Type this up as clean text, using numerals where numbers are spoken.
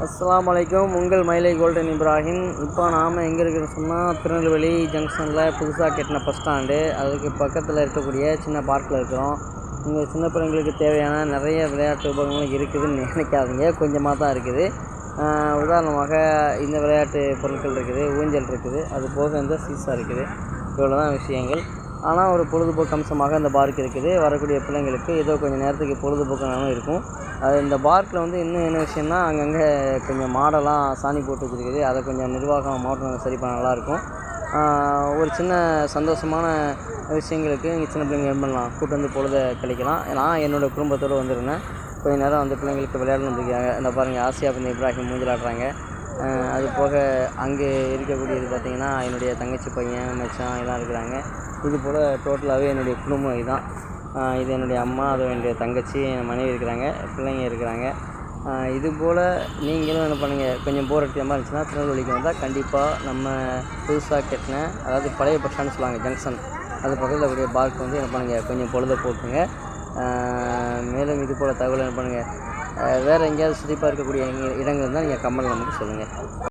அஸ்ஸலாமு அலைக்கும். உங்கள் மயிலை கோல்டன் இப்ராஹிம். இப்போ நாம் எங்கே இருக்கிறோன்னு சொன்னால் திருநெல்வேலி ஜங்ஷனில் புதுசாக கட்டின பஸ் ஸ்டாண்டு, அதுக்கு பக்கத்தில் இருக்கக்கூடிய சின்ன பார்க்கில் இருக்கிறோம். இங்கே சின்ன பிள்ளைங்களுக்கு தேவையான நிறைய விளையாட்டு உபகரணங்களும் இருக்குதுன்னு நினைக்காதீங்க, கொஞ்சமாக தான் இருக்குது. உதாரணமாக இந்த விளையாட்டு பொருட்கள் இருக்குது, ஊஞ்சல் இருக்குது, அது போக இந்த சீசா இருக்குது. இவ்வளோ தான் விஷயங்கள். ஆனால் ஒரு பொழுதுபோக்கு அம்சமாக இந்த பார்க் இருக்குது. வரக்கூடிய பிள்ளைங்களுக்கு ஏதோ கொஞ்சம் நேரத்துக்கு பொழுதுபோக்காகவும் இருக்கும். அது இந்த பார்க்கில் இன்னும் என்ன விஷயம்னா, அங்கங்கே கொஞ்சம் மாடெல்லாம் சாணி போட்டு வச்சுருக்குது. அதை கொஞ்சம் நிர்வாகம் மாவட்டம் சரி பண்ணால் நல்லாயிருக்கும். ஒரு சின்ன சந்தோஷமான விஷயங்களுக்கு இங்கே சின்ன பிள்ளைங்க என்ன பண்ணலாம், கூட்டு வந்து பொழுதை கழிக்கலாம். நான் என்னோடய குடும்பத்தோடு வந்துருந்தேன். கொஞ்ச நேரம் பிள்ளைங்களுக்கு விளையாடணுன்றதுக்காக இந்த பாருங்கள், ஆசியா பின் இப்ராஹிம் மூஞ்சலாடுறாங்க. அது போக அங்கே இருக்கக்கூடியது பார்த்திங்கன்னா என்னுடைய தங்கச்சி பையன் மச்சான் எல்லாம் இருக்கிறாங்க. இது போல் டோட்டலாகவே என்னுடைய குடும்பம் இதுதான். இது என்னுடைய அம்மா, அது என்னுடைய தங்கச்சி, என் மனைவி இருக்கிறாங்க, பிள்ளைங்க இருக்கிறாங்க. இது போல் நீங்களும் என்ன பண்ணுங்கள், கொஞ்சம் போர் அடிக்கிற மாதிரி இருந்துச்சுன்னா திருநெல்வேலிக்கு வந்தால் கண்டிப்பாக நம்ம புதுசாக கட்டின, அதாவது பழைய பஸ் ஸ்டாண்டு சொல்லுவாங்க ஜங்ஷன், அது பக்கத்தில் இருக்கக்கூடிய பார்க் என்ன பண்ணுங்கள், கொஞ்சம் பொழுத போக்குங்க. மேலும் இது போல் தகவல் என்ன பண்ணுங்கள், வேறு எங்கேயாவது சுற்றிப்பாக இருக்கக்கூடிய இடங்கள் இருந்தால் நீங்கள் கமெண்ட்டில் நமக்கு சொல்லுங்கள்.